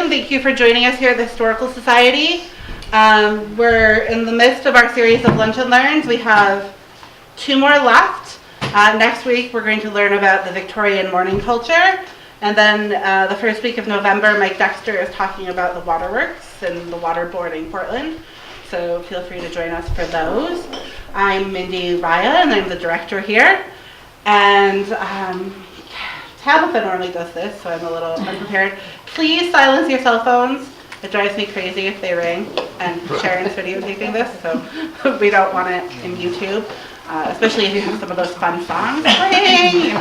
and thank you for joining us here at the Historical Society. We're in the midst of our series of Lunch and Learns. We have 2 more left. Next week we're going to learn about the Victorian mourning culture, and then the first week of November Mike Dexter is talking about the waterworks and the waterboard in Cortland, so feel free to join us for those. I'm Mindy Raya and I'm the director here, and Tabitha normally does this, so I'm a little unprepared. Please silence your cell phones. It drives me crazy if they ring, and Sharon's videotaping this, so we don't want it in YouTube, especially if you have some of those fun songs playing.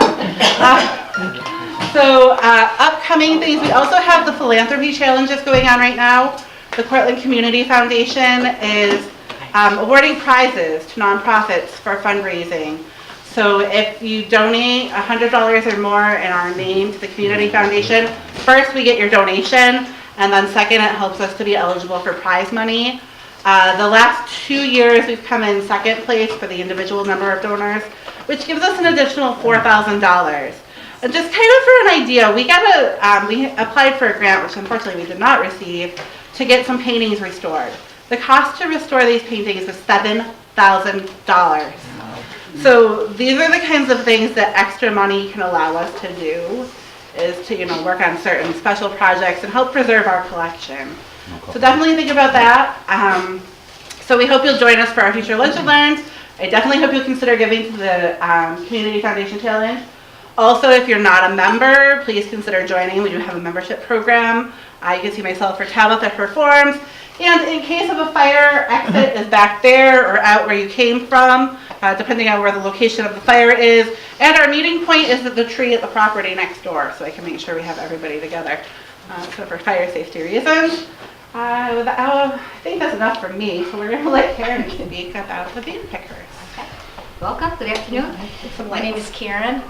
Upcoming things, we also have the philanthropy challenges going on right now. The Cortland Community Foundation is awarding prizes to nonprofits for fundraising. So if you donate $100 or more in our name to the Community Foundation, first we get your donation, and then second it helps us to be eligible for prize money. The last 2 years we've come in second place for the individual number of donors, which gives us an additional $4,000. And just kind of for an idea, we applied for a grant, which unfortunately we did not receive, to get some paintings restored. The cost to restore these paintings was $7,000. So these are the kinds of things that extra money can allow us to do, is to work on certain special projects and help preserve our collection. So definitely think about that. So we hope you'll join us for our future Lunch and Learns. I definitely hope you'll consider giving to the Community Foundation Challenge. Also, if you're not a member, please consider joining. We do have a membership program. You can see myself or Tabitha for forms. And in case of a fire, exit is back there or out where you came from, depending on where the location of the fire is. And our meeting point is at the tree at the property next door, so I can make sure we have everybody together. So for fire safety reasons. I think that's enough for me, so we're going to let Karen speak about the bean pickers. Okay. Welcome. Good afternoon. My name is Karen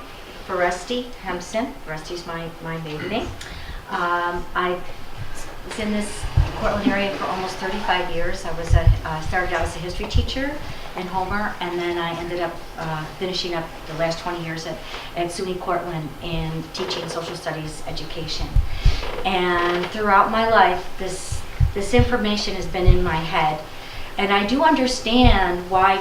Foresti Hempson. Foresti is my maiden name. I was in this Cortland area for almost 35 years. I was started out as a history teacher in Homer, and then I ended up finishing up the last 20 years at SUNY Cortland in teaching social studies education. And throughout my life, this information has been in my head, and I do understand why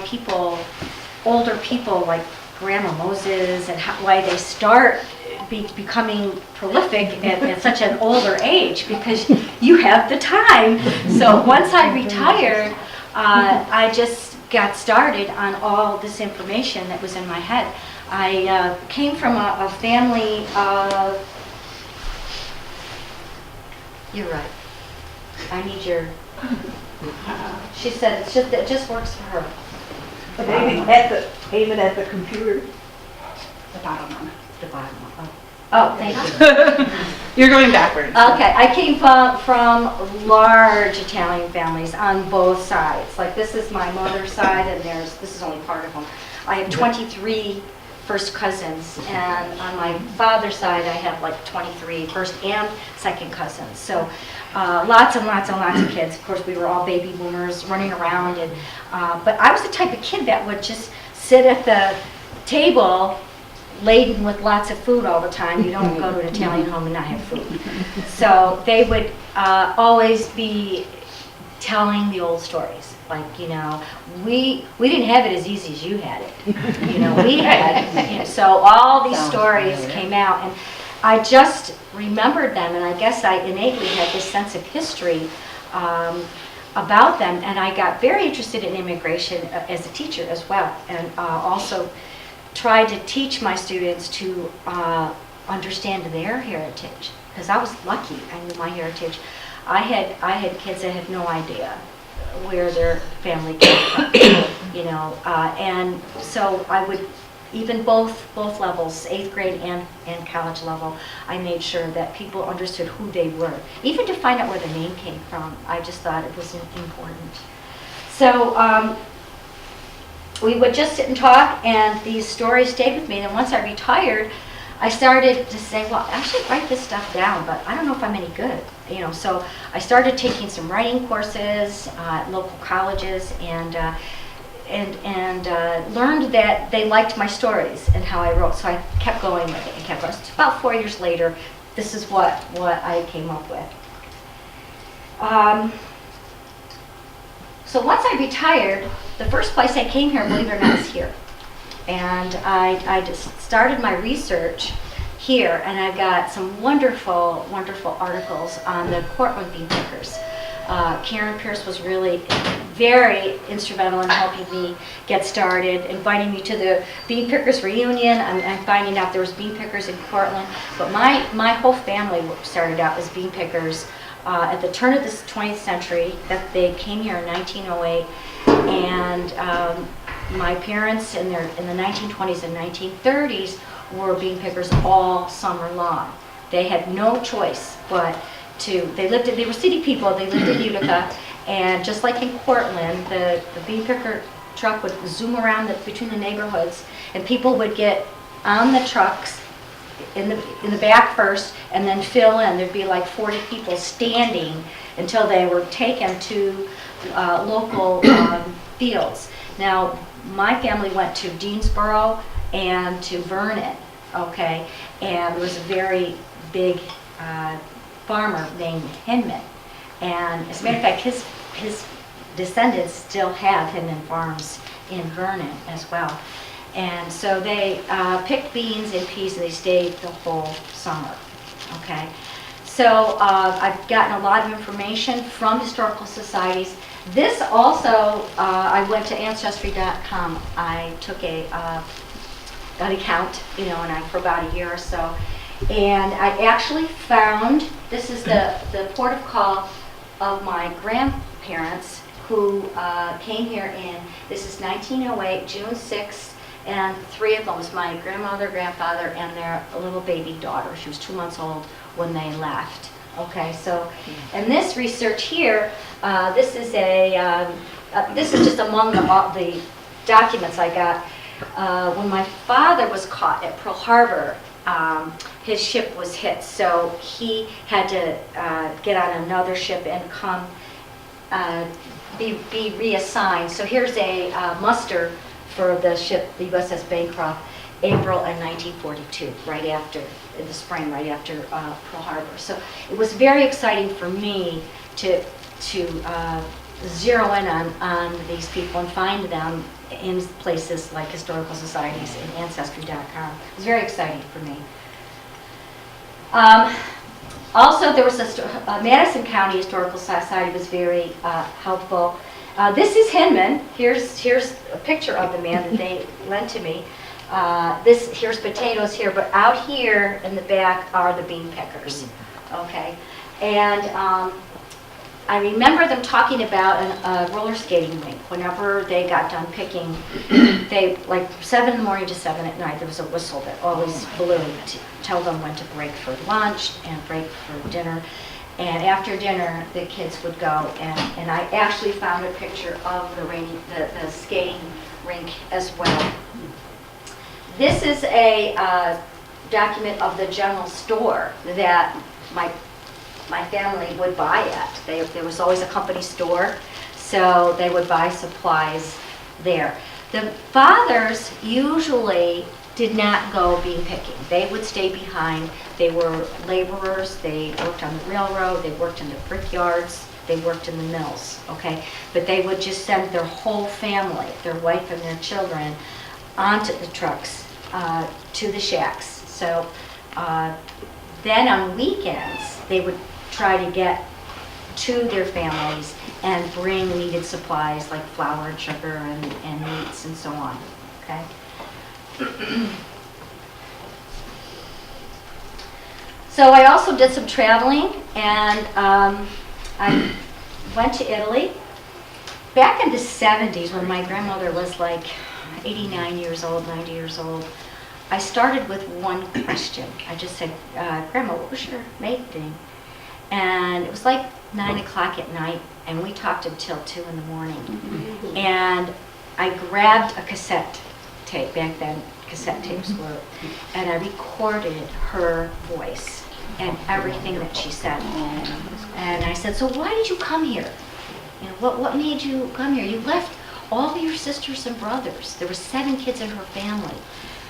older people like Grandma Moses, and why they start becoming prolific at such an older age, because you have the time. So once I retired, I just got started on all this information that was in my head. I came from a family of... You're right. I need your... She said it just works for her. Aim it at the computer. The bottom one. The bottom one. Oh, thank you. You're going backwards. Okay, I came from large Italian families on both sides. Like, this is my mother's side, and this is only part of them. I have 23 first cousins, and on my father's side I have like 23 first and second cousins. So lots and lots and lots of kids. Of course, we were all baby boomers running around, and but I was the type of kid that would just sit at the table laden with lots of food all the time. You don't go to an Italian home and not have food. So they would always be telling the old stories. Like, we didn't have it as easy as you had it. We had it. So all these stories came out, and I just remembered them, and I guess I innately had this sense of history about them, and I got very interested in immigration as a teacher as well, and also tried to teach my students to understand their heritage, because I was lucky. I knew my heritage. I had kids that had no idea where their family came from, and so I would, even both levels, 8th grade and college level, I made sure that people understood who they were, even to find out where the name came from. I just thought it was important. So we would just sit and talk, and these stories stayed with me. And once I retired, I started to say, well, I should write this stuff down, but I don't know if I'm any good. So I started taking some writing courses at local colleges, and learned that they liked my stories and how I wrote. So I kept going with it and kept going. So about 4 years later, this is what I came up with. So once I retired, the first place I came here, believe it or not, is here. And I just started my research here, and I've got some wonderful, wonderful articles on the Cortland bean pickers. Karen Pierce was really very instrumental in helping me get started, inviting me to the Bean Pickers reunion. I'm finding out there was bean pickers in Cortland, but my whole family started out as bean pickers at the turn of the 20th century. That they came here in 1908, and my parents in the 1920s and 1930s were bean pickers all summer long. They had no choice but to, they were city people, they lived in Utica, and just like in Cortland, the bean picker truck would zoom around between the neighborhoods, and people would get on the trucks in the back first and then fill in. There'd be like 40 people standing until they were taken to local fields. Now, my family went to Deansboro and to Vernon, okay, and there was a very big farmer named Hinman, and as a matter of fact, his descendants still have Hinman farms in Vernon as well. And so they picked beans and peas, and they stayed the whole summer, okay? So I've gotten a lot of information from historical societies. This also, I went to Ancestry.com. I took an account, you know, for about a year or so. And I actually found, this is the port of call of my grandparents who came here this is 1908, June 6th, and 3 of them was my grandmother, grandfather, and their little baby daughter. She was 2 months old when they left. Okay, so, and this research here, this is just among the documents I got. When my father was caught at Pearl Harbor, his ship was hit, so he had to get on another ship and come be reassigned. So here's a muster for the ship, the USS Bancroft, April in 1942, right after, in the spring, right after Pearl Harbor. So it was very exciting for me to zero in on these people and find them in places like historical societies and Ancestry.com. It was very exciting for me. Also, there was a Madison County Historical Society was very helpful. This is Hinman. Here's a picture of the man that they lent to me. Here's potatoes here, but out here in the back are the bean pickers. Okay, and I remember them talking about a roller skating rink. Whenever they got done picking, they, like 7 in the morning to 7 at night, there was a whistle that always blew to tell them when to break for lunch and break for dinner. And after dinner, the kids would go, and I actually found a picture of the skating rink as well. This is a document of the general store that my family would buy at. There was always a company store, so they would buy supplies there. The fathers usually did not go bean picking. They would stay behind. They were laborers. They worked on the railroad. They worked in the brickyards. They worked in the mills, okay? But they would just send their whole family, their wife and their children, onto the trucks to the shacks. So then on weekends, they would try to get to their families and bring needed supplies like flour and sugar and meats and so on, okay? So I also did some traveling, and I went to Italy. Back in the 70s, when my grandmother was like 89 years old, 90 years old, I started with one question. I just said, Grandma, what was your maiden name? And it was like 9 o'clock at night, and we talked until 2 in the morning. And I grabbed a cassette tape. Back then, cassette tapes were, and I recorded her voice and everything that she said. And I said, so why did you come here? You know, what made you come here? You left all of your sisters and brothers. There were 7 kids in her family,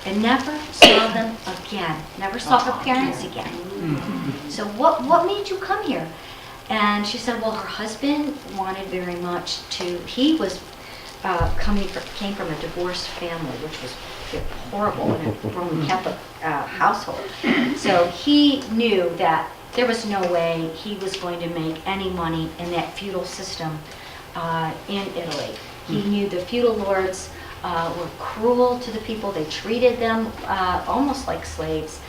and never saw them again. Never saw her parents again. So what made you come here? And she said, well, her husband wanted very much to, he was came from a divorced family, which was horrible in a Roman Catholic household. So he knew that there was no way he was going to make any money in that feudal system in Italy. He knew the feudal lords were cruel to the people. They treated them almost like slaves,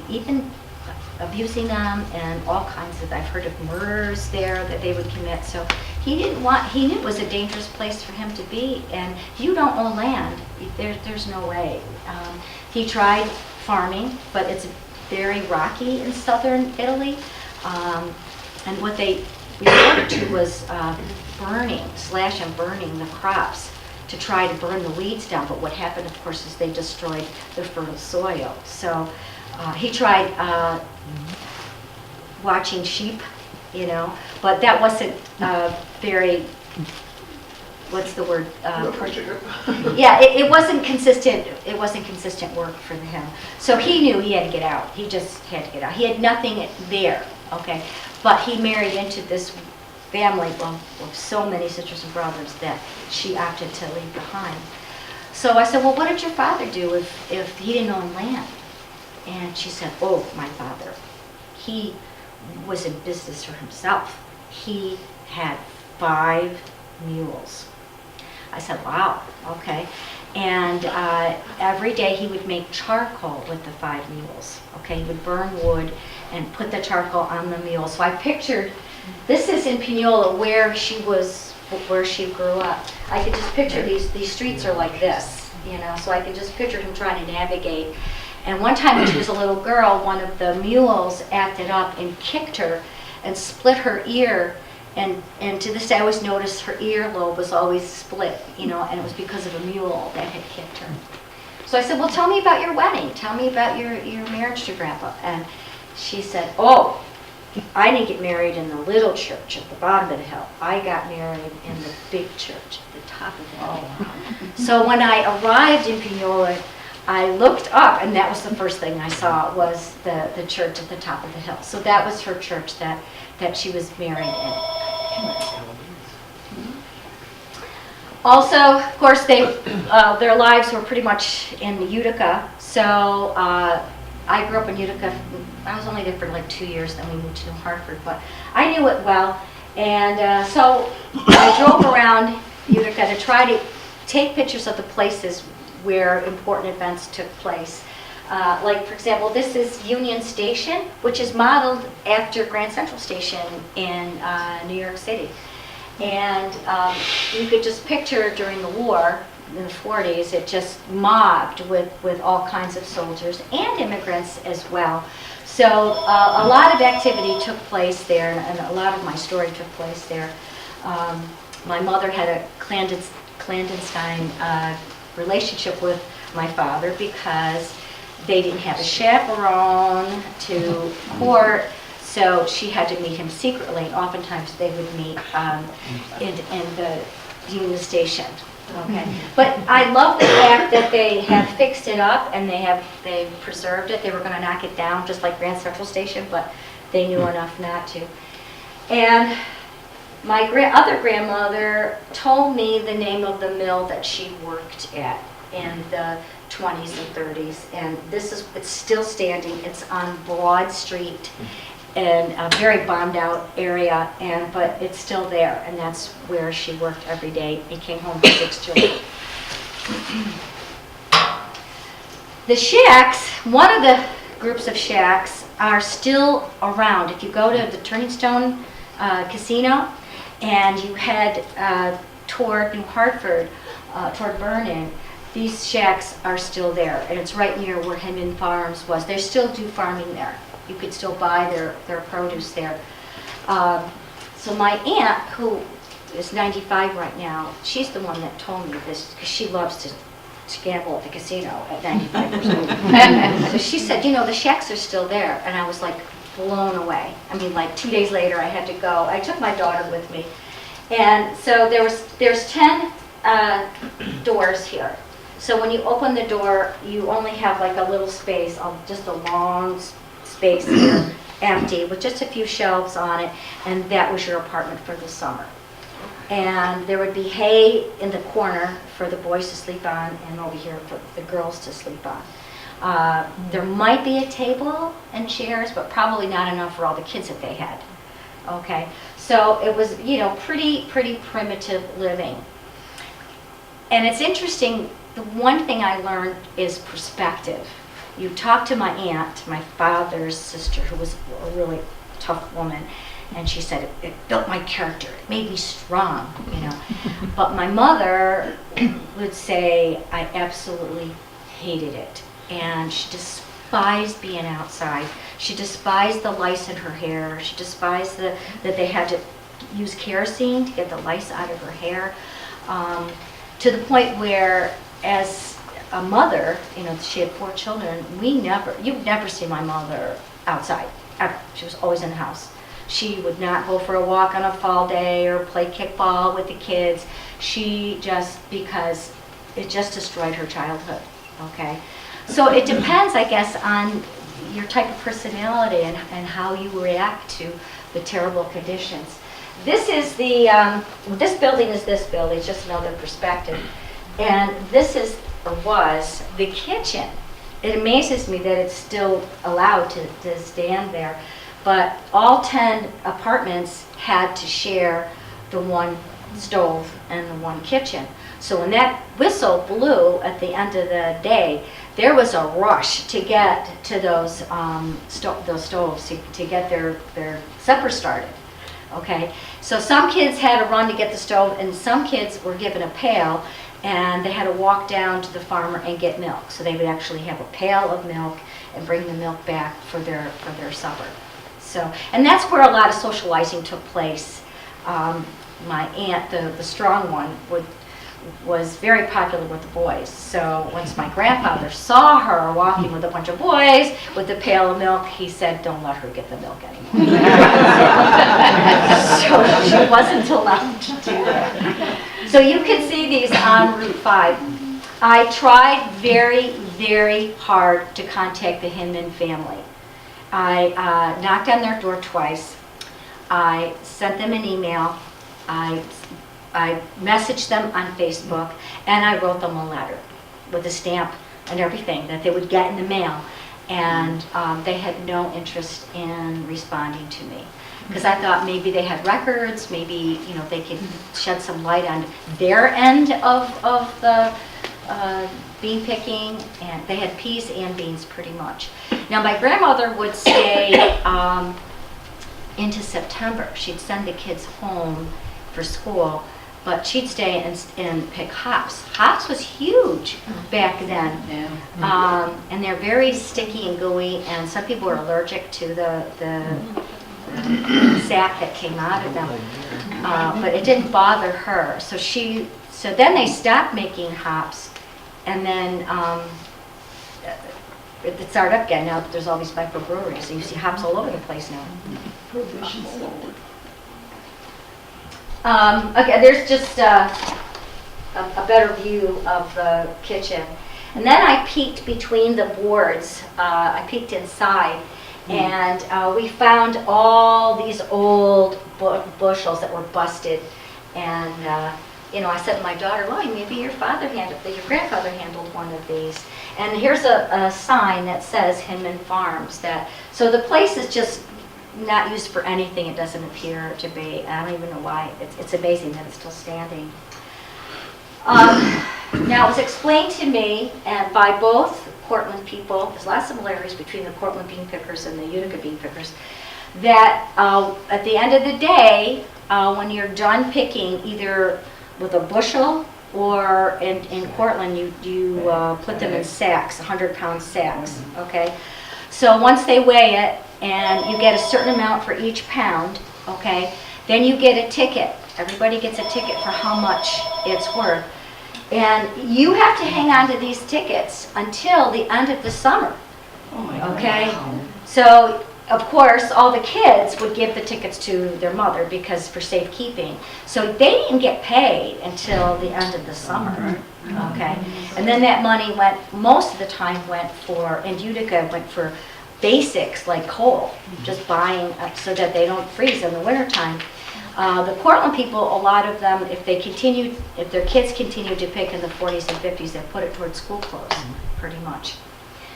even abusing them, and all kinds of, I've heard of murders there that they would commit. So he knew it was a dangerous place for him to be, and you don't own land, there's no way. He tried farming, but it's very rocky in southern Italy, and what they resorted to was slash and burning the crops to try to burn the weeds down. But what happened, of course, is they destroyed the fertile soil. So he tried watching sheep, but that wasn't very, what's the word? Yeah, it wasn't consistent. It wasn't consistent work for him. So he knew he had to get out. He just had to get out. He had nothing there, okay? But he married into this family of so many sisters and brothers that she opted to leave behind. So I said, well, what did your father do if he didn't own land? And she said, oh, my father, he was in business for himself. He had 5 mules. I said, wow, okay. And every day he would make charcoal with the 5 mules. Okay, he would burn wood and put the charcoal on the mule. So I pictured, this is in Pignola where she grew up. I could just picture these streets are like this, so I could just picture him trying to navigate. And one time when she was a little girl, one of the mules acted up and kicked her and split her ear. And to this day, I always notice her earlobe was always split, and it was because of a mule that had kicked her. So I said, well, tell me about your wedding. Tell me about your marriage to Grandpa. And she said, oh, I didn't get married in the little church at the bottom of the hill. I got married in the big church at the top of the hill. So when I arrived in Pignola, I looked up, and that was the first thing I saw was the church at the top of the hill. So that was her church that she was married in. Also, of course, their lives were pretty much in Utica. So I grew up in Utica. I was only there for like 2 years, then we moved to New Hartford, but I knew it well. And so I drove around Utica to try to take pictures of the places where important events took place. Like, for example, this is Union Station, which is modeled after Grand Central Station in New York City. And you could just picture during the war, in the 40s, it just mobbed with all kinds of soldiers and immigrants as well. So a lot of activity took place there, and a lot of my story took place there. My mother had a clandestine relationship with my father because they didn't have a chaperone to court, so she had to meet him secretly. Oftentimes they would meet in the Union Station. Okay, but I love the fact that they have fixed it up and they preserved it. They were going to knock it down just like Grand Central Station, but they knew enough not to. And my other grandmother told me the name of the mill that she worked at in the 20s and 30s, and it's still standing. It's on Broad Street in a very bombed out area, but it's still there, and that's where she worked every day and came home with 6 children. The shacks, one of the groups of shacks are still around. If you go to the Turning Stone Casino and you head toward New Hartford, toward Vernon, these shacks are still there, and it's right near where Hendon Farms was. They still do farming there. You could still buy their produce there. So my aunt, who is 95 right now, she's the one that told me this, because she loves to gamble at the casino at 95 years old. So she said, the shacks are still there, and I was like blown away. I mean, like 2 days later, I had to go. I took my daughter with me, and so there's 10 doors here. So when you open the door, you only have like a little space, just a long space here, empty with just a few shelves on it, and that was your apartment for the summer. And there would be hay in the corner for the boys to sleep on, and over here for the girls to sleep on. There might be a table and chairs, but probably not enough for all the kids that they had. Okay, so it was, you know, pretty primitive living. And it's interesting, the one thing I learned is perspective. You talk to my aunt, my father's sister, who was a really tough woman, and she said, it built my character, it made me strong, you know. But my mother would say, I absolutely hated it. And she despised being outside. She despised the lice in her hair. She despised that they had to use kerosene to get the lice out of her hair. To the point where, as a mother, you know, she had 4 children, you'd never see my mother outside, ever. She was always in the house. She would not go for a walk on a fall day or play kickball with the kids. Because it just destroyed her childhood, okay? So it depends, I guess, on your type of personality and how you react to the terrible conditions. This is this building is this building, it's just another perspective. And this is, or was, the kitchen. It amazes me that it's still allowed to stand there. But all 10 apartments had to share the one stove and the one kitchen. So when that whistle blew at the end of the day, there was a rush to get to those stoves, to get their supper started. Okay, so some kids had to run to get the stove, and some kids were given a pail, and they had to walk down to the farmer and get milk. So they would actually have a pail of milk and bring the milk back for their supper. So, and that's where a lot of socializing took place. My aunt, the strong one, was very popular with the boys. So once my grandfather saw her walking with a bunch of boys with a pail of milk, he said, don't let her get the milk anymore. So she wasn't allowed to do that. So you can see these on Route 5. I tried very hard to contact the Hinman family. I knocked on their door twice. I sent them an email. I messaged them on Facebook, and I wrote them a letter with a stamp and everything that they would get in the mail. And they had no interest in responding to me, because I thought maybe they had records, maybe, you know, they could shed some light on their end of the bean picking, and they had peas and beans pretty much. Now my grandmother would stay into September. She'd send the kids home for school, but she'd stay and pick hops. Hops was huge back then. Yeah. And they're very sticky and gooey, and some people were allergic to the sap that came out of them. But it didn't bother her. So then they stopped making hops, and then it started up again. Now there's all these microbreweries, so you see hops all over the place now. Okay, there's just a better view of the kitchen. And then I peeked between the boards. I peeked inside, and we found all these old bushels that were busted. And you know, I said to my daughter, well, maybe your grandfather handled one of these. And here's a sign that says Hinman Farms. So the place is just not used for anything, it doesn't appear to be. I don't even know why. It's amazing that it's still standing. Now, it was explained to me by both Cortland people, there's a lot of similarities between the Cortland bean pickers and the Utica bean pickers, that at the end of the day, when you're done picking, either with a bushel or in Cortland, you put them in sacks, 100-pound sacks, okay? So once they weigh it, and you get a certain amount for each pound, okay, then you get a ticket. Everybody gets a ticket for how much it's worth. And you have to hang on to these tickets until the end of the summer, okay? So, of course, all the kids would give the tickets to their mother because for safekeeping. So they didn't get paid until the end of the summer, okay? And then that money most of the time went for, in Utica, went for basics like coal, just buying so that they don't freeze in the wintertime. The Cortland people, a lot of them, if their kids continue to pick in the 40s and 50s, they put it towards school clothes, pretty much.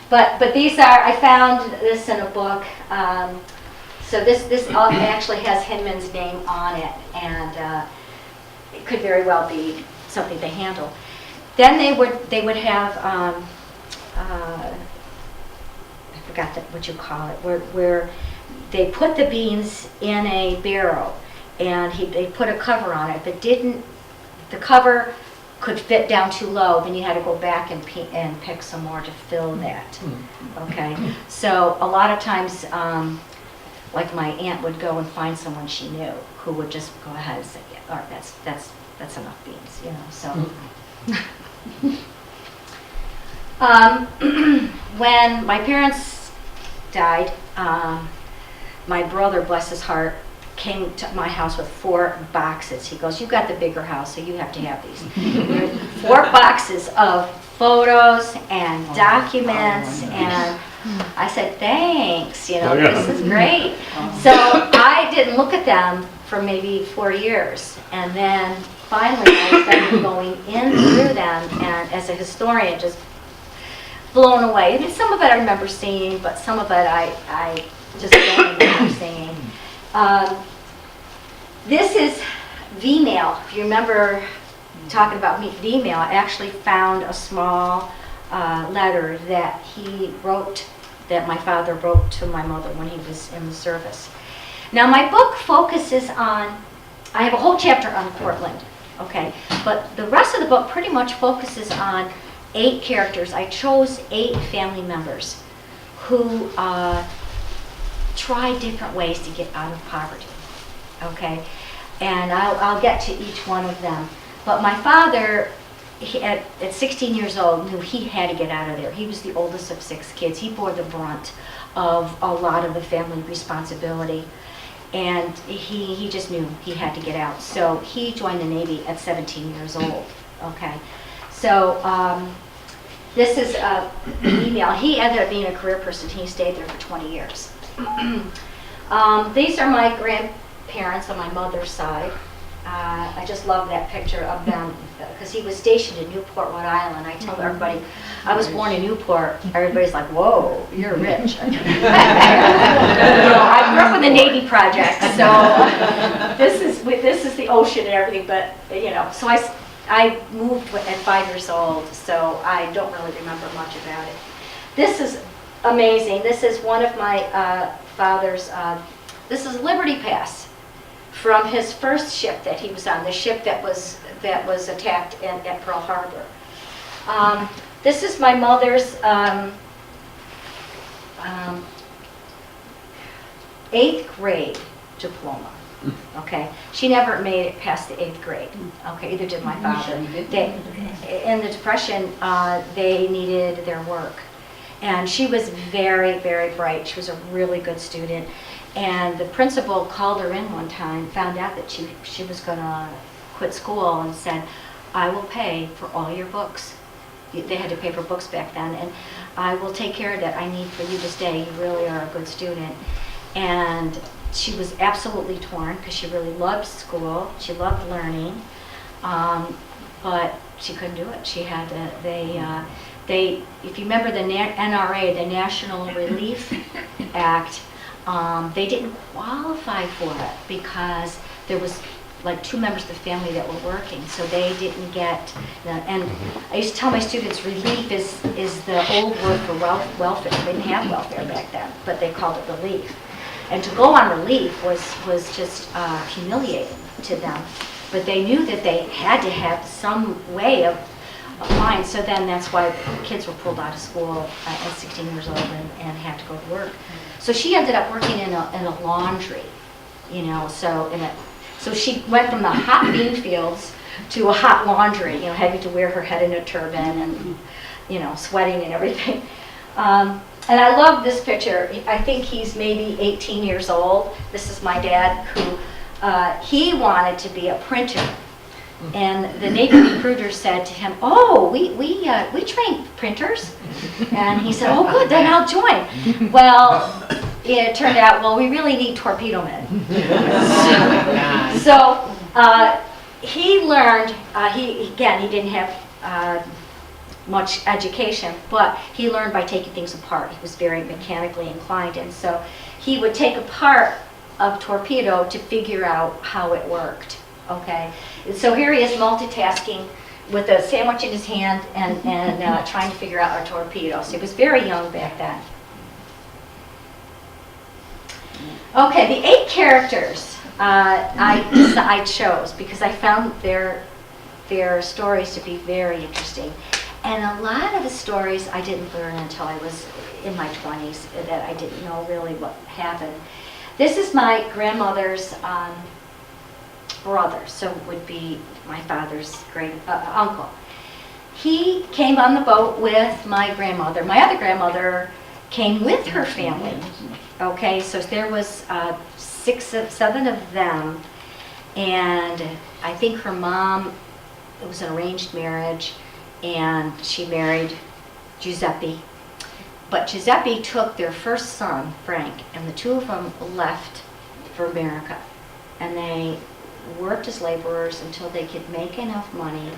But these are, I found this in a book. So this actually has Hinman's name on it, and it could very well be something to handle. Then they would have, I forgot what you call it, where they put the beans in a barrel, and they put a cover on it, but the cover could fit down too low, then you had to go back and pick some more to fill that. Okay, so a lot of times, like my aunt would go and find someone she knew who would just go ahead and say, yeah, all right, that's enough beans, you know. So when my parents died, my brother, bless his heart, came to my house with 4 boxes. He goes, "You got the bigger house, so you have to have these." 4 boxes of photos and documents, and I said, "Thanks, you know, this is great." So I didn't look at them for maybe 4 years, and then finally I started going in through them, and as a historian, just blown away. I mean, some of it I remember seeing, but some of it I just don't remember seeing. This is V-mail. If you remember talking about V-mail, I actually found a small letter that he wrote, that my father wrote to my mother when he was in the service. Now my book focuses on, I have a whole chapter on Cortland, okay, but the rest of the book pretty much focuses on 8 characters. I chose 8 family members who try different ways to get out of poverty, okay? And I'll get to each one of them. But my father, at 16 years old, knew he had to get out of there. He was the oldest of 6 kids. He bore the brunt of a lot of the family responsibility. And he just knew he had to get out. So he joined the Navy at 17 years old, okay? So this is an email. He ended up being a career person. He stayed there for 20 years. These are my grandparents on my mother's side. I just love that picture of them because he was stationed in Newport, Rhode Island. I tell everybody, I was born in Newport. Everybody's like, "Whoa, you're rich." You know, I grew up in the Navy project, so this is the ocean and everything. But you know, so I moved at 5 years old, so I don't really remember much about it. This is amazing. This is one of my father's. This is Liberty Pass from his first ship that he was on, the ship that was attacked at Pearl Harbor. This is my mother's 8th grade diploma. Okay, she never made it past the 8th grade. Okay, either did my father. In the Depression, they needed their work. And she was very, very bright. She was a really good student. And the principal called her in one time, found out that she was going to quit school, and said, "I will pay for all your books." They had to pay for books back then. "And I will take care of that. I need for you to stay. You really are a good student." And she was absolutely torn because she really loved school. She loved learning. But she couldn't do it. She had to, if you remember the NRA, the National Relief Act, they didn't qualify for it because there was like 2 members of the family that were working, so they didn't get. And I used to tell my students, relief is the old word for welfare. They didn't have welfare back then, but they called it relief. And to go on relief was just humiliating to them. But they knew that they had to have some way of applying. So then that's why kids were pulled out of school at 16 years old and had to go to work. So she ended up working in a laundry, you know. So she went from the hot bean fields to a hot laundry, you know, having to wear her head in a turban and, you know, sweating and everything. And I love this picture. I think he's maybe 18 years old. This is my dad, who he wanted to be a printer. And the Navy recruiter said to him, "Oh, we train printers." And he said, "Oh, good, then I'll join." Well, it turned out, well, we really need torpedo men. So he learned. He didn't have much education, but he learned by taking things apart. He was very mechanically inclined, and so he would take apart a torpedo to figure out how it worked. Okay, so here he is multitasking with a sandwich in his hand and trying to figure out a torpedo. So he was very young back then. Okay, the 8 characters I chose because I found their stories to be very interesting. And a lot of the stories I didn't learn until I was in my 20s, that I didn't know really what happened. This is my grandmother's brother, so it would be my father's great uncle. He came on the boat with my grandmother. My other grandmother came with her family. Okay, so there was 7 of them, and I think her mom, it was an arranged marriage, and she married Giuseppe. But Giuseppe took their first son, Frank, and the 2 of them left for America. And they worked as laborers until they could make enough money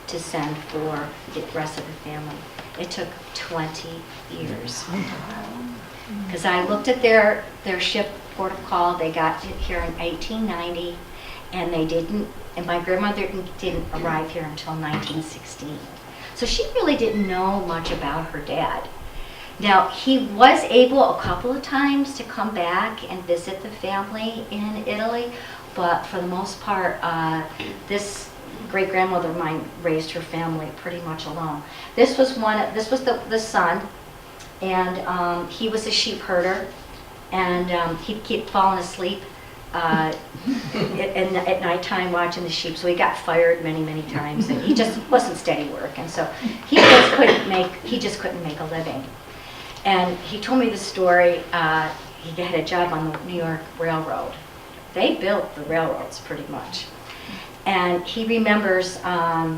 to send for the rest of the family. It took 20 years. Because I looked at their ship port of call. They got here in 1890, and my grandmother didn't arrive here until 1916. So she really didn't know much about her dad. Now, he was able a couple of times to come back and visit the family in Italy, but for the most part, this great-grandmother of mine raised her family pretty much alone. This was the son, and he was a sheep herder, and he'd keep falling asleep at nighttime watching the sheep, so he got fired many, many times, and he just wasn't steady work, and so he just couldn't make a living. And he told me the story. He had a job on the New York Railroad. They built the railroads pretty much, and he remembers it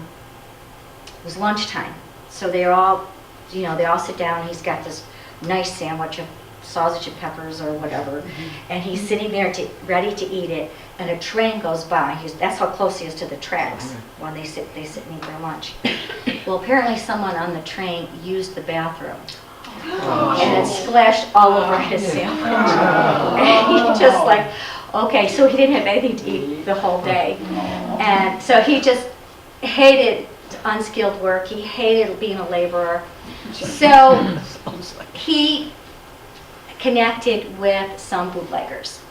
was lunchtime, so they all sit down. He's got this nice sandwich of sausage and peppers or whatever, and he's sitting there ready to eat it, and a train goes by. That's how close he is to the tracks when they sit and eat their lunch. Well, apparently someone on the train used the bathroom, and it splashed all over his sandwich. And he just like, okay, so he didn't have anything to eat the whole day, and so he just hated unskilled work. He hated being a laborer. So he connected with some bootleggers.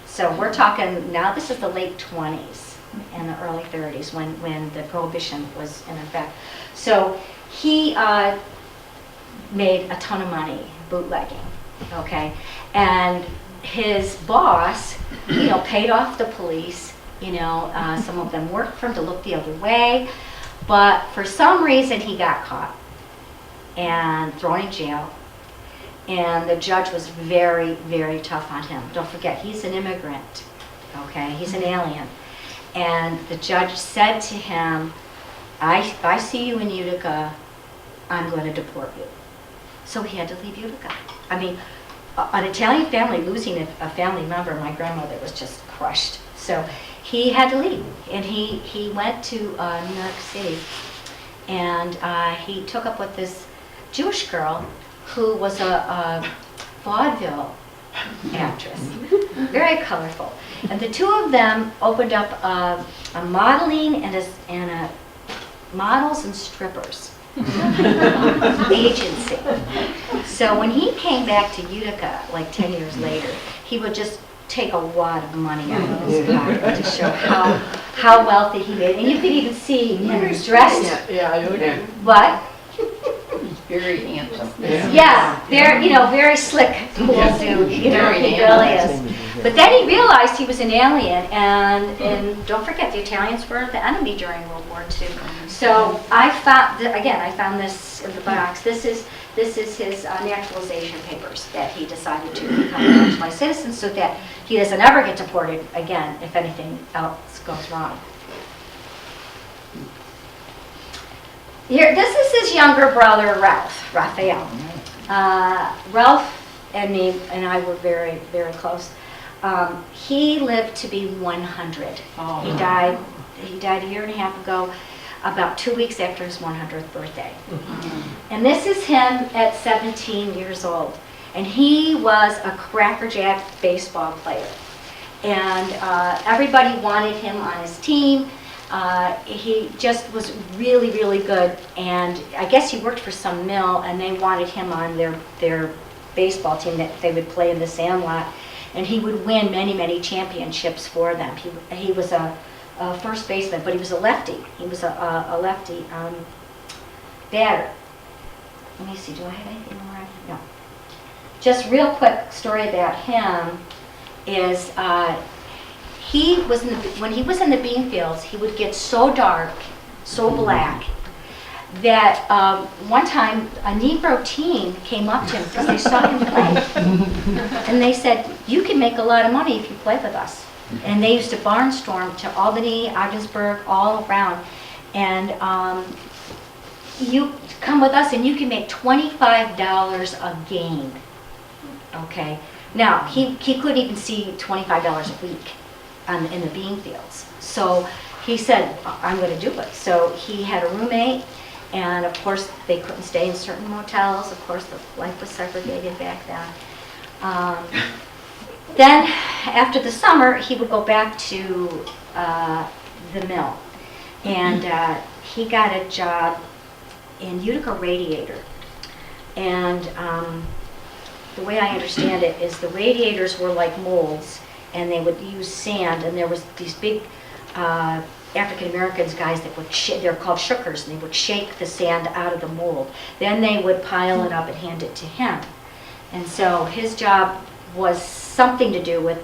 So we're talking now, this is the late 20s and the early 30s when the prohibition was in effect. So he made a ton of money bootlegging, okay? And his boss, paid off the police, some of them worked for him to look the other way, but for some reason he got caught and thrown in jail. And the judge was very, very tough on him. Don't forget, he's an immigrant, okay? He's an alien. And the judge said to him, if I see you in Utica, I'm going to deport you. So he had to leave Utica. I mean, an Italian family losing a family member, my grandmother was just crushed. So he had to leave. And he went to New York City, and he took up with this Jewish girl who was a vaudeville actress, very colorful. And the 2 of them opened up a modeling and a models and strippers agency. So when he came back to Utica, like 10 years later, he would just take a wad of money out of his pocket to show how wealthy he made. And you could even see him dressed. Yeah. What? Very handsome. Yeah, very slick, cool dude. He really is. But then he realized he was an alien, and don't forget, the Italians were the enemy during World War II. So I found this in the box. This is his naturalization papers that he decided to become a naturalized citizen, so that he doesn't ever get deported again if anything else goes wrong. Here, this is his younger brother, Raphael. Ralph and me and I were very, very close. He lived to be 100. Oh. He died a year and a half ago, about 2 weeks after his 100th birthday. And this is him at 17 years old. And he was a crackerjack baseball player. And everybody wanted him on his team. He just was really, really good. And I guess he worked for some mill, and they wanted him on their baseball team that they would play in the Sandlot. And he would win many, many championships for them. He was a first baseman, but he was a lefty. He was a lefty batter. Let me see, do I have anything more? No. Just real quick story about him is when he was in the bean fields, he would get so dark, so black, that one time a Negro team came up to him because they saw him play. And they said, "You can make a lot of money if you play with us." And they used to barnstorm to Albany, Ogdensburg, all around. And you come with us and you can make $25 a game. Okay. Now, he couldn't even see $25 a week in the bean fields. So he said, "I'm going to do it." So he had a roommate, and of course they couldn't stay in certain motels. Of course, the life was segregated back then. Then, after the summer, he would go back to the mill, and he got a job in Utica Radiator. And the way I understand it is the radiators were like molds, and they would use sand, and there was these big African Americans guys that would, they're called shookers, and they would shake the sand out of the mold. Then they would pile it up and hand it to him. And so his job was something to do with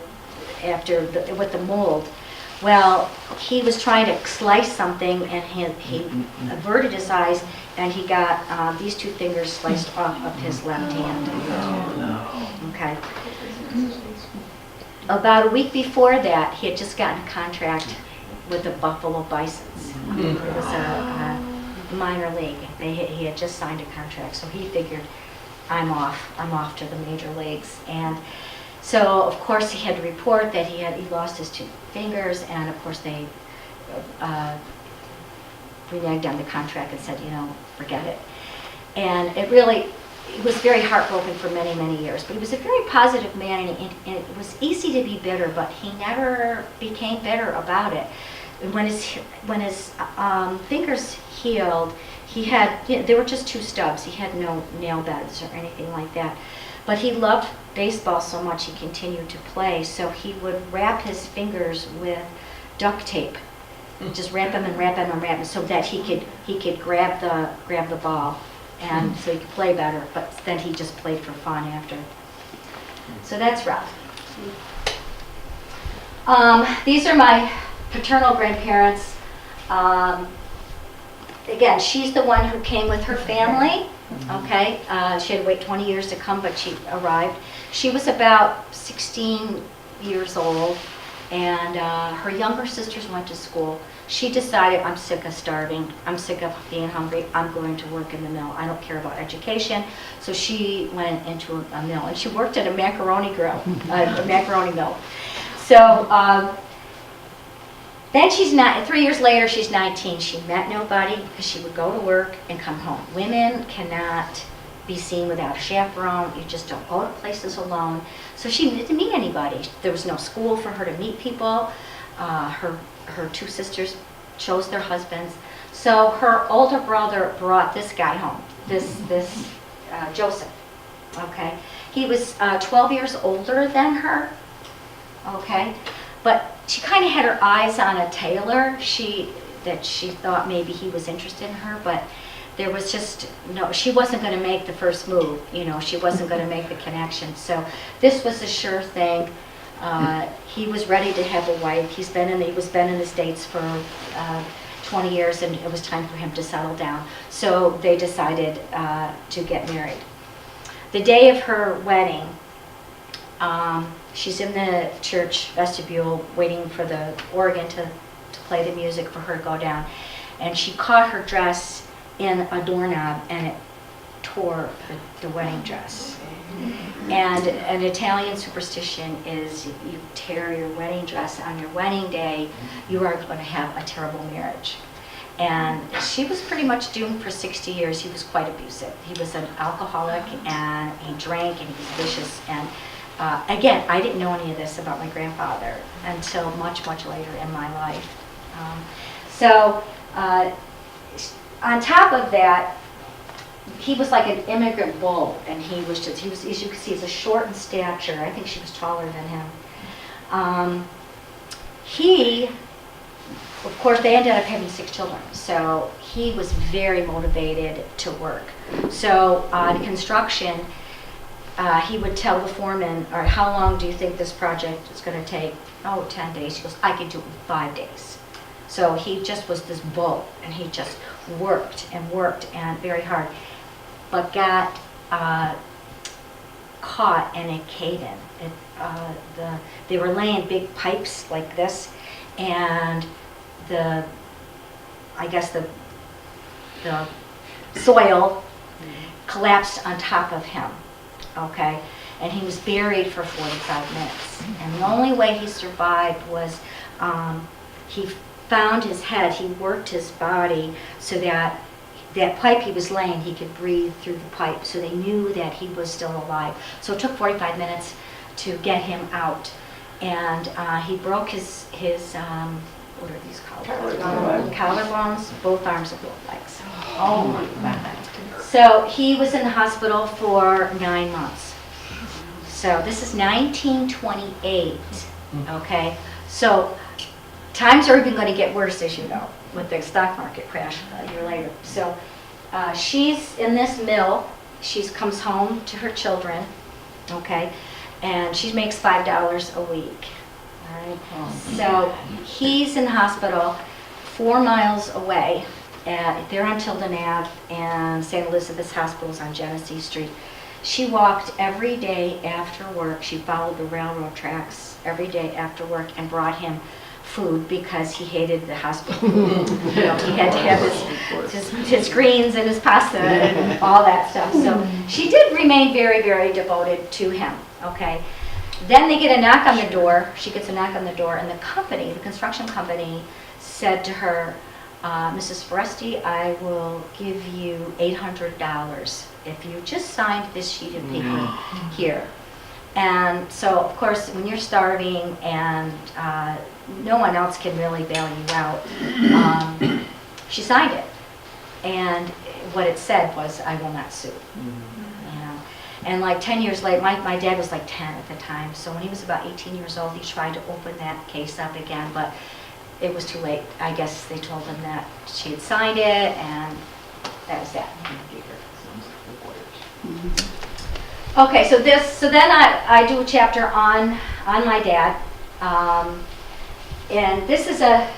with the mold. Well, he was trying to slice something, and he averted his eyes, and he got these two fingers sliced off of his left hand. Okay. About a week before that, he had just gotten a contract with the Buffalo Bisons. It was a minor league. He had just signed a contract, so he figured, I'm off to the major leagues. And so, of course, he had to report that he lost his two fingers, and of course they reneged on the contract and said, forget it. And it was very heartbroken for many, many years. But he was a very positive man, and it was easy to be bitter, but he never became bitter about it. And when his fingers healed, he had, there were just two stubs. He had no nail beds or anything like that. But he loved baseball so much he continued to play, so he would wrap his fingers with duct tape. Just wrap them and wrap them and wrap them so that he could grab the ball, and so he could play better. But then he just played for fun after. So that's Ralph. These are my paternal grandparents. Again, she's the one who came with her family. Okay, she had to wait 20 years to come, but she arrived. She was about 16 years old, and her younger sisters went to school. She decided, I'm sick of starving, I'm sick of being hungry, I'm going to work in the mill. I don't care about education. So she went into a mill, and she worked at a macaroni grill, a macaroni mill. So then 3 years later, she's 19. She met nobody because she would go to work and come home. Women cannot be seen without a chaperone. You just don't go to places alone. So she didn't meet anybody. There was no school for her to meet people. Her two sisters chose their husbands. So her older brother brought this guy home, this Joseph. Okay, he was 12 years older than her. Okay, but she kind of had her eyes on a tailor. That she thought maybe he was interested in her, but there was just no. She wasn't going to make the first move. She wasn't going to make the connection. So this was a sure thing. He was ready to have a wife. He was been in the States for 20 years, and it was time for him to settle down. So they decided to get married. The day of her wedding, she's in the church vestibule waiting for the organ to play the music for her to go down. and she caught her dress in a doorknob, and it tore the wedding dress. And an Italian superstition is you tear your wedding dress on your wedding day, you are going to have a terrible marriage. And she was pretty much doomed for 60 years. He was quite abusive. He was an alcoholic, and he drank, and he was vicious. And again, I didn't know any of this about my grandfather until much, much later in my life. On top of that, he was like an immigrant bull, and he was, as you can see, he's a short in stature. I think she was taller than him. Of course, they ended up having 6 children, so he was very motivated to work. So on construction, he would tell the foreman, "All right, how long do you think this project is going to take?" "Oh, 10 days. He goes, "I can do it in 5 days." So he just was this bull, and he just worked and very hard, but got caught in a cave-in. They were laying big pipes like this, and the soil collapsed on top of him, okay? And he was buried for 45 minutes. And the only way he survived was he found his head, he worked his body so that pipe he was laying, he could breathe through the pipe, so they knew that he was still alive. So it took 45 minutes to get him out. And he broke his what are these called? Collarbones, both arms and both legs. Oh my God. So he was in the hospital for 9 months. So this is 1928, okay? So times are even going to get worse, as you know, with the stock market crash a year later. So she's in this mill. She comes home to her children, okay? And she makes $5 a week. All right. So he's in the hospital 4 miles away. They're on Tilden Ave, and St. Elizabeth's Hospital is on Genesee Street. She walked every day after work. She followed the railroad tracks every day after work and brought him food because he hated the hospital food. You know, he had to have his greens and his pasta and all that stuff. So she did remain very, very devoted to him. Okay. Then they get a knock on the door. She gets a knock on the door, and the construction company, said to her, "Mrs. Foresti, I will give you $800 if you just signed this sheet of paper here." And so, of course, when you're starving and no one else can really bail you out, she signed it. And what it said was, "I will not sue." And like 10 years later, my dad was like 10 at the time, so when he was about 18 years old, he tried to open that case up again, but it was too late. I guess they told him that she had signed it, and that was that. Okay, so then I do a chapter on my dad, and this is I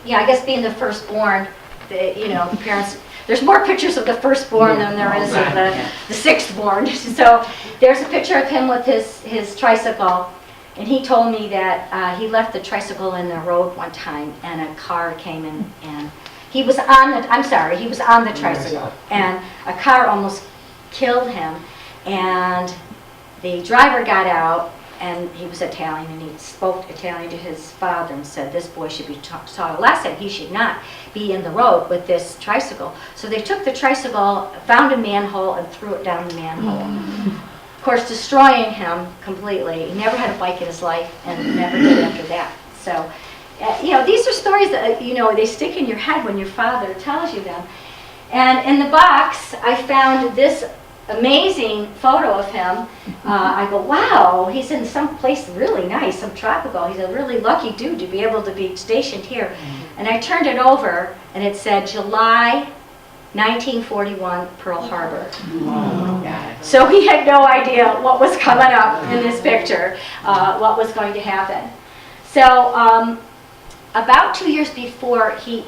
guess being the firstborn, the parents. There's more pictures of the firstborn than there is of the sixthborn. So there's a picture of him with his tricycle, and he told me that he left the tricycle in the road one time, and a car came in, and he was on the tricycle, and a car almost killed him, and the driver got out, and he was Italian, and he spoke Italian to his father and said, "This boy should be taught a lesson. He should not be in the road with this tricycle." So they took the tricycle, found a manhole, and threw it down the manhole. Of course, destroying him completely. He never had a bike in his life, and never did after that. So, these are stories that, they stick in your head when your father tells you them. And in the box, I found this amazing photo of him. I go, wow, he's in some place really nice, some tropical. He's a really lucky dude to be able to be stationed here. And I turned it over, and it said July 1941, Pearl Harbor. So he had no idea what was coming up in this picture, what was going to happen. So about 2 years before, he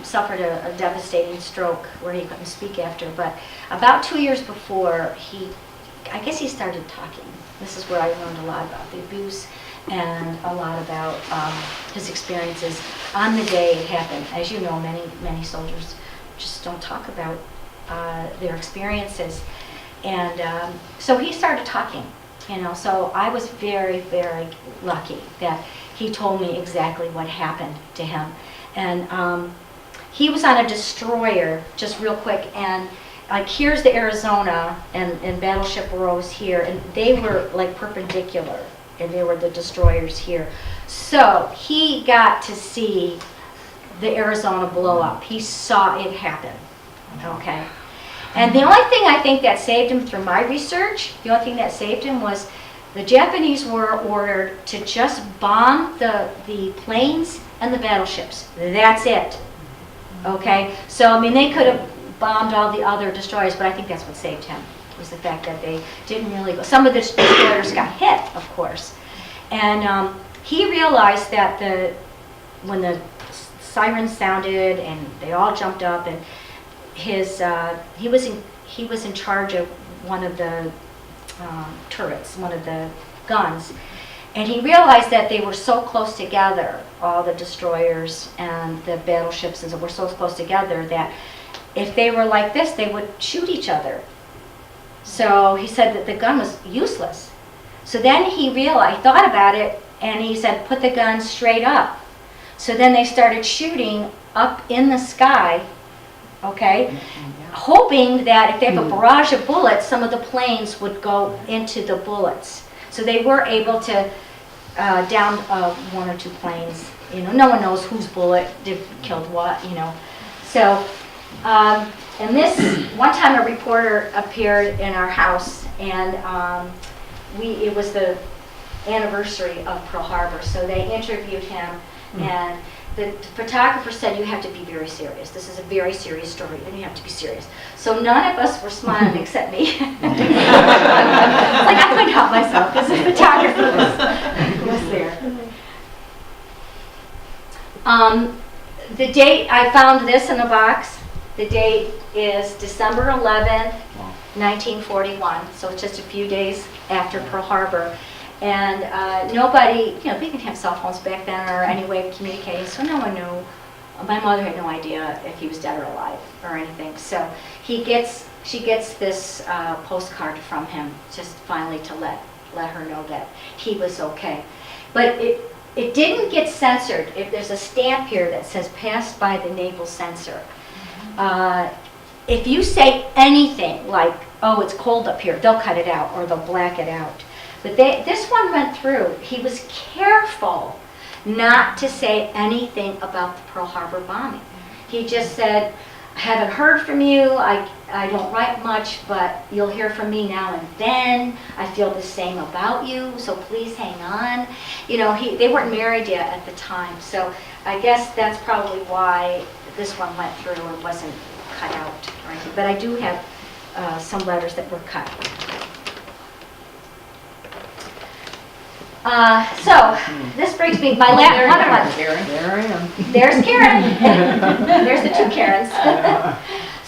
suffered a devastating stroke where he couldn't speak after, but about 2 years before, I guess he started talking. This is where I learned a lot about the abuse and a lot about his experiences on the day it happened. As you know, many soldiers just don't talk about their experiences. And so he started talking, so I was very, very lucky that he told me exactly what happened to him. And he was on a destroyer, just real quick, and like here's the Arizona, and Battleship Rose here, and they were like perpendicular, and they were the destroyers here. So he got to see the Arizona blow up. He saw it happen, okay? And the only thing I think that saved him through my research, the only thing that saved him was the Japanese were ordered to just bomb the planes and the battleships. That's it, okay? So, I mean, they could have bombed all the other destroyers, but I think that's what saved him, was the fact that they didn't really go. Some of the destroyers got hit, of course. And he realized that when the sirens sounded and they all jumped up, and he was in charge of one of the turrets, one of the guns, and he realized that they were so close together, all the destroyers and the battleships were so close together that if they were like this, they would shoot each other. So he said that the gun was useless. So then he thought about it, and he said, put the gun straight up. So then they started shooting up in the sky, okay, hoping that if they have a barrage of bullets, some of the planes would go into the bullets. So they were able to down one or two planes. No one knows whose bullet killed what, So, and this, one time a reporter appeared in our house, and it was the anniversary of Pearl Harbor, so they interviewed him, and the photographer said, you have to be very serious. This is a very serious story, and you have to be serious. So none of us were smiling except me. It's like I couldn't help myself because the photographer was there. The date, I found this in a box. The date is December 11th, 1941, so it's just a few days after Pearl Harbor. And nobody, we didn't have cell phones back then or any way of communicating, so no one knew. My mother had no idea if he was dead or alive or anything. So she gets this postcard from him, just finally to let her know that he was okay. But it didn't get censored. If there's a stamp here that says passed by the naval censor. If you say anything like, oh, it's cold up here, they'll cut it out or they'll black it out. But this one went through. He was careful not to say anything about the Pearl Harbor bombing. He just said, I haven't heard from you, I don't write much, but you'll hear from me now and then. I feel the same about you, so please hang on. They weren't married yet at the time, so I guess that's probably why this one went through and wasn't cut out or anything. But I do have some letters that were cut. So this brings me my another one. There I am. There's Karen. There's the two Karens.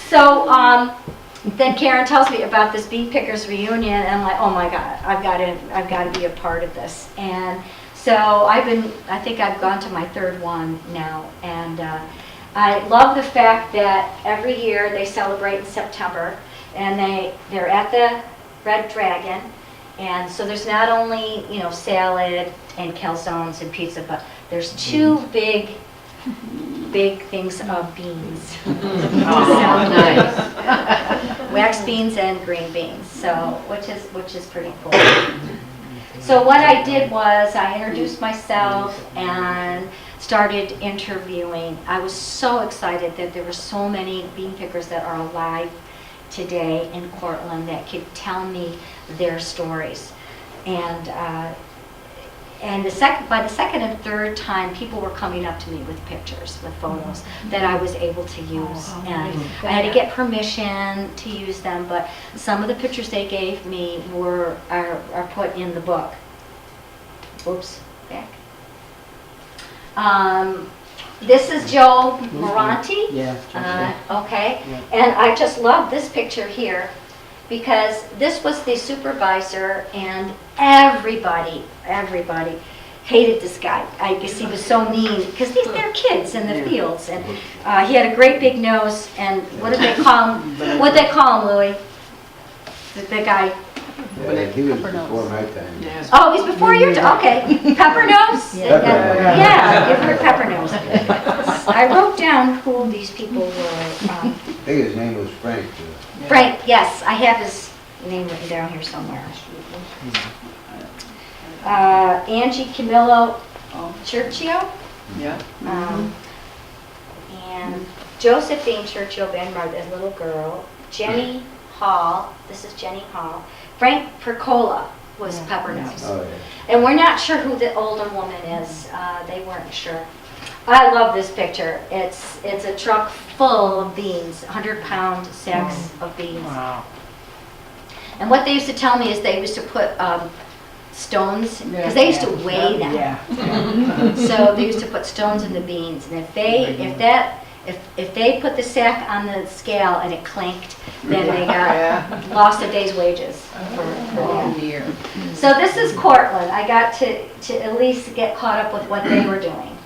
So then Karen tells me about this Bean Pickers reunion, and I'm like, oh my God, I've got to be a part of this. And so I think I've gone to my third one now, and I love the fact that every year they celebrate in September, and they're at the Red Dragon. And so there's not only, salad and calzones and pizza, but there's two big things of beans. Oh, nice. Wax beans and green beans, so which is pretty cool. So what I did was I introduced myself and started interviewing. I was so excited that there were so many bean pickers that are alive today in Cortland that could tell me their stories. And by the second and third time, people were coming up to me with pictures, with photos that I was able to use. And I had to get permission to use them, but some of the pictures they gave me are put in the book. Oops, back. This is Joe Moranti. Yeah. Okay, Yeah. and I just love this picture here because this was the supervisor, and everybody hated this guy. I guess he was so mean, because they're kids in the fields, and he had a great big nose, and what did they call him? What did they call him, Louis? The guy. Yeah, he was before my time. Yes. Oh, he's before your time, okay. Pepper nose? Yeah, you've heard Pepper nose. I wrote down who these people were. I think his name was Frank. Frank, yes, I have his name written down here somewhere. Angie Camillo Churchio. Yeah. And Josephine Churchill Benmar, a little girl. Jenny Hall, this is Jenny Hall. Frank Percola was Pepper Nose. Oh, yeah. And we're not sure who the older woman is. They weren't sure. I love this picture. It's a truck full of beans, 100-pound sacks of beans. Wow. And what they used to tell me is they used to put stones, because they used to weigh them. Yeah. So they used to put stones in the beans, and if they put the sack on the scale and it clanked, then they got lost a day's wages for that. Dear. So this is Cortland. I got to at least get caught up with what they were doing.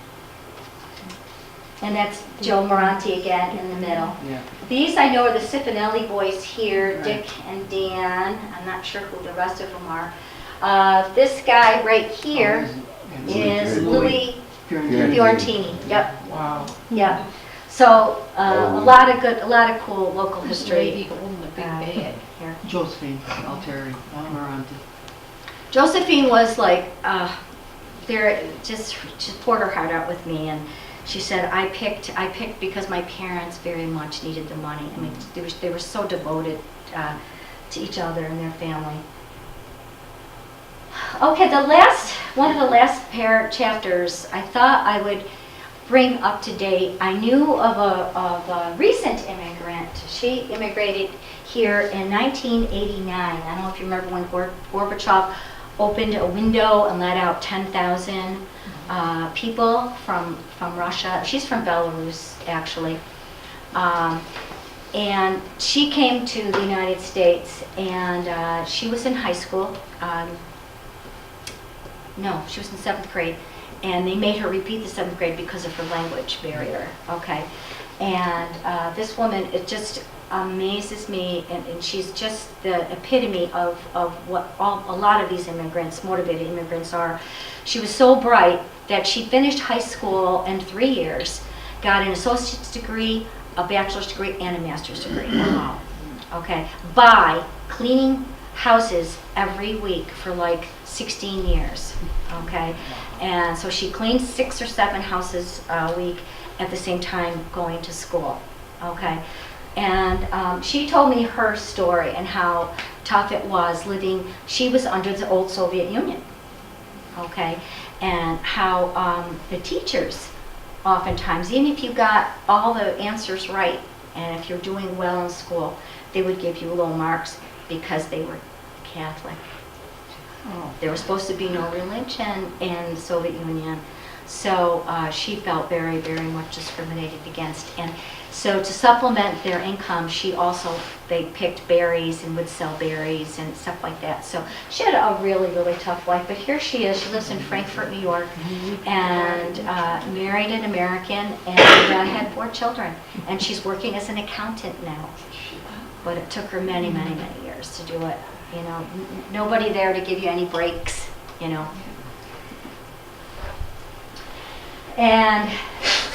And that's Joe Moranti again in the middle. Yeah. These I know are the Cifanelli boys here, Dick and Dan. I'm not sure who the rest of them are. This guy right here is Louis Fiorentini. Yep, Wow. yep. So a lot of cool local history holding the big bag. here. Josephine Salvatore, Belarusian. Josephine was like, just poured her heart out with me, and she said, I picked because my parents very much needed the money. I mean, they were so devoted to each other and their family. Okay, one of the last pair chapters, I thought I would bring up to date. I knew of a recent immigrant. She immigrated here in 1989. I don't know if you remember when Gorbachev opened a window and let out 10,000 people from Russia. She's from Belarus, actually. And she came to the United States, and she was in high school. No, she was in 7th grade. And they made her repeat the 7th grade because of her language barrier, okay? And this woman, it just amazes me, and she's just the epitome of what a lot of these immigrants, motivated immigrants are. She was so bright that she finished high school in 3 years, got an associate's degree, a bachelor's degree, and a master's degree. Wow. Okay, by cleaning houses every week for like 16 years, okay? And so she cleaned 6 or 7 houses a week at the same time going to school, okay? And she told me her story and how tough it was living. She was under the old Soviet Union, okay? And how the teachers oftentimes, even if you got all the answers right and if you're doing well in school, they would give you low marks because they were Catholic. Oh. There was supposed to be no religion in the Soviet Union, so she felt very, very much discriminated against. And so to supplement their income, they picked berries and would sell berries and stuff like that. So she had a really, really tough life. But here she is. She lives in Frankfurt, New York, and married an American, and had 4 children. And she's working as an accountant now. But it took her many, many, many years to do it. You know, nobody there to give you any breaks, you know. And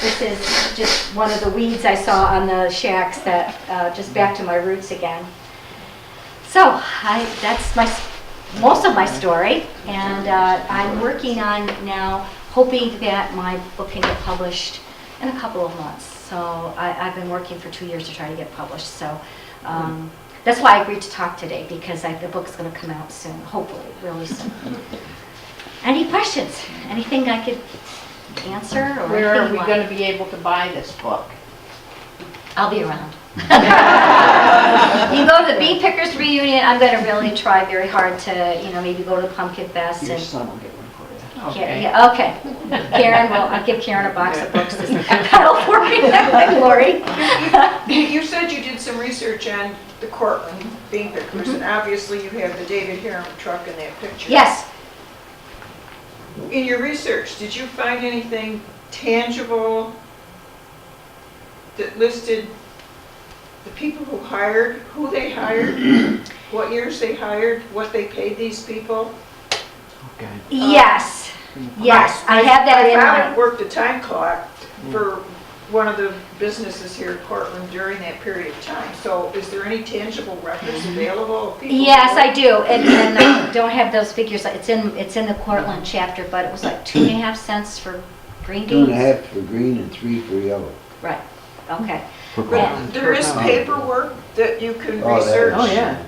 this is just one of the weeds I saw on the shacks that, just back to my roots again. So that's most of my story, and I'm working on now, hoping that my book can get published in a couple of months. So I've been working for 2 years to try to get published. So. That's why I agreed to talk today, because the book's going to come out soon, hopefully, really soon. Any questions? Anything I could answer? Or Where are anything we you going want? to be able to buy this book? I'll be around. You go to the Bee Pickers reunion. I'm going to really try very hard to, maybe go to the Pumpkin Fest. Your And son will get one for you. Okay. Yeah, okay. Karen, I'll give Karen a box of books to pedal for me. Lori. You said you did some research on the Cortland bean pickers, and obviously you have the David Harem truck in that picture. Yes. In your research, did you find anything tangible that listed the people who hired, who they hired, what years they hired, what they paid these people? Okay. Yes, yes, I have that in I found it mind. worked a time clock for one of the businesses here in Cortland during that period of time. So is there any tangible records available of people? who Yes, I worked? do, and I don't have those figures, it's in the Cortland chapter, but it was like 2.5 cents for green beans. 2.5 for green and 3 for yellow. Right, okay. But there is paperwork that you can Oh, there research Oh, yeah.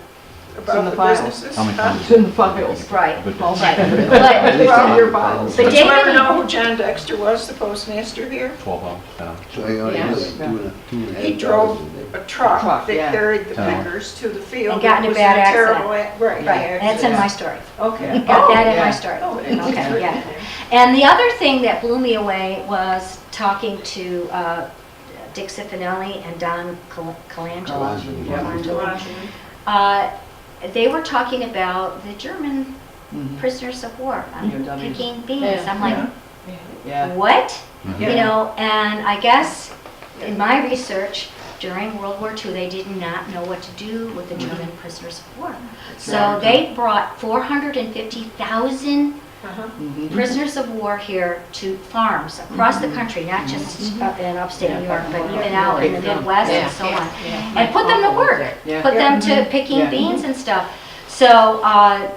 about in the the files. businesses? How many Huh? times? It's in the files. Right, But- right. At least From I your can find files. it. But Did you ever David- know who John Dexter was, the postmaster here? 12 hours, 10 hours. So you only Yes. do like 2.5 He drove a day. a truck Truck, that yeah. carried the Town. pickers to the field. And got in a It was bad terrible Right. Right, that's in my story. Okay. Got that in yeah. my story. Oh, it is. Okay, yeah. And the other thing that blew me away was talking to Dick Cifanelli and Don Colangelo. They were talking about the German Mhm. prisoners of war. I'm POWs. picking beans. Yeah, I'm like, Yeah. what? Yeah. You know, and I guess in my research, during World War II, they did not know what to do with the German prisoners of war. So right. they brought 450,000 Uh-huh. Mhm. prisoners of war here to farms across the country, not just in upstate New York, but even out in the Midwest and so on. And put them to work, Yeah. put them to picking Yeah. beans and stuff. So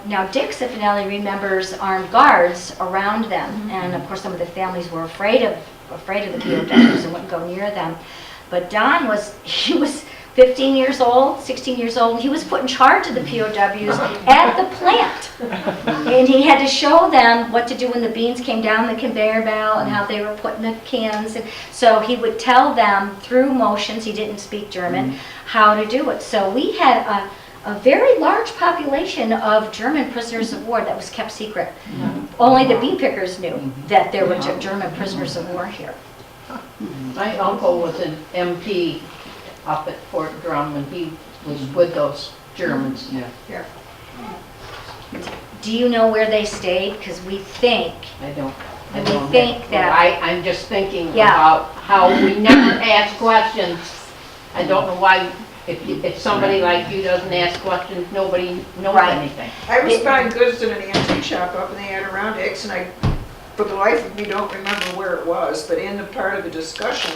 now Dick Cifanelli remembers armed guards around them, and of course some of the families were afraid of the POWs and wouldn't go near them. But Don he was 15 years old, 16 years old, and he was put in charge of the POWs at the plant. And he had to show them what to do when the beans came down the conveyor belt and how they were put in the cans. And so he would tell them through motions, he didn't speak German, how to do it. So we had a very large population of German prisoners of war that was kept secret. Only the bean pickers knew that there were German prisoners of war here. My uncle was an MP up at Fort Drum, and he was with those Germans. Yeah. Do you know where they stayed? Because we think, I don't think that- I'm just thinking Yeah. about how we never ask questions. I don't know why, if somebody like you doesn't ask questions, nobody knows Right. anything. I was buying goods in an antique shop up in the Adirondacks, and I, for the life of me, don't remember where it was, but in the part of the discussion,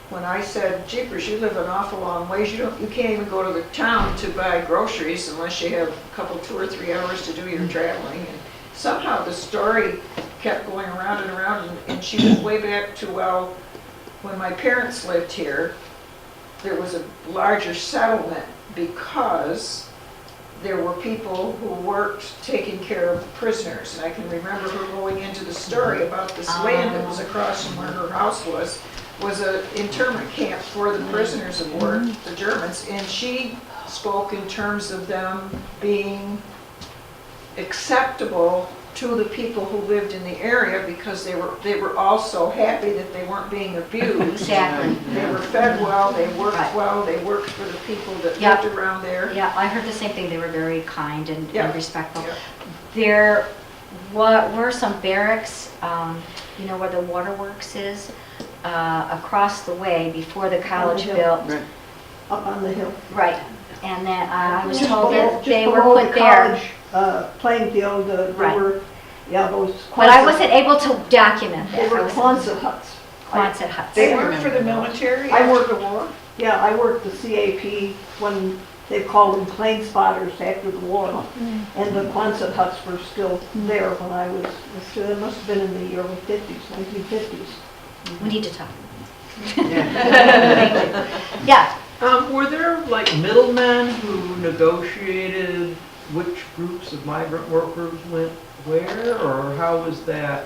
when I said, jeepers, you live an awful long ways, you can't even go to the town to buy groceries unless you have a couple, 2 or 3 hours to do your traveling. And somehow the story kept going around and around, and she went way back to, well, when my parents lived here, there was a larger settlement because there were people who worked taking care of prisoners. And I can remember her going into the story about this land that was across from where her house was an internment camp for the prisoners of war, the Germans. And she spoke in terms of them being acceptable to the people who lived in the area because they were also happy that they weren't being abused. exactly. They were fed well, they worked Right. well, they worked for the people that Yep. lived around there. Yeah, I heard the same thing. They were very kind and Yeah. respectful. Yeah. There were some barracks, you know where the waterworks is, across the way before the college hill. built. Right. Up on the hill. Right, and then I was Just told below- that they were Just below put the there. college playing field, there Right. were, yeah, those. But I wasn't able to document They that. were I was Quonset huts. Quonset huts. They worked for the military I after worked- the war. Yeah, I worked the CAP when they called them plane spotters after the war. And the Quonset huts were still there when I was, it must have been in the early 50s, 1950s. We need to talk. Yeah. Yeah, Were there like middlemen who negotiated which groups of migrant workers went where, or how was that?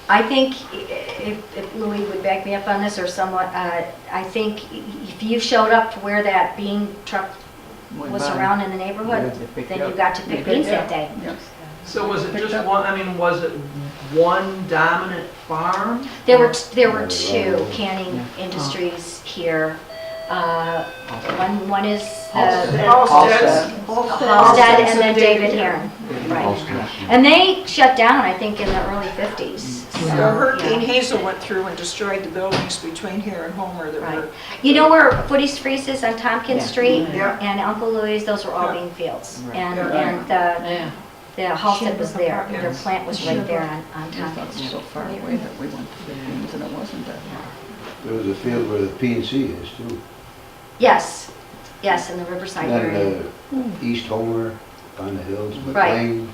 I think if Louis would back me up on this or somewhat, I think if you showed up to where that bean truck Went was by. around in the neighborhood, They picked then you you up. got to pick beans that day. So was it just one, I mean, was it one dominant farm? There were two canning Yeah. industries here. One is Halstead. Halstead's. Halstead and then David Heron. Right. Halstead. And they shut down, I think, in the early 50s. So Hurricane Hazel went through and destroyed the buildings between here and Homer that Right. were, You know where Footy's Freeze is on Tompkins Yeah. Street? Yeah. And Uncle Louie's, those were all Yeah. bean fields. Right. And, Yeah. and the Halstead was there. Yeah. Their plant was right there on Tompkins So Street. far away that we went to the games and it wasn't that far. There was a field where the PNC is too. Yes, yes, in the Riverside And area. then East Homer, on the hills, Right. McLean,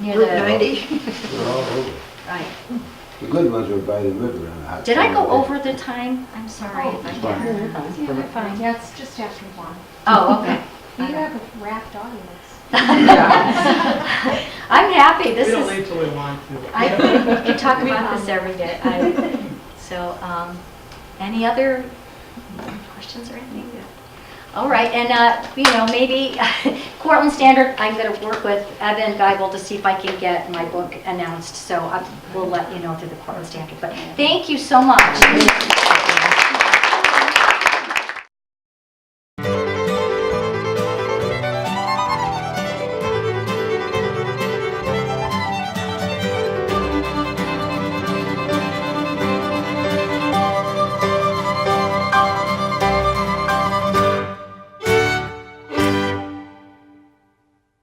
Near Route the, 90. they're all over. right. The good ones were by the river on the hot. Did I go summer over the time? I'm sorry if I it's did. fine. Yeah, fine, yeah, it's just after one. Oh, okay. You have a rapt audience. I'm happy, this We don't is, leave till we want to. you talk about this every day. So, any other questions or anything? All right, and, maybe Cortland Standard, I'm going to work with Evan Geibel to see if I can get my book announced, so we'll let you know through the Cortland Standard. But thank you so much.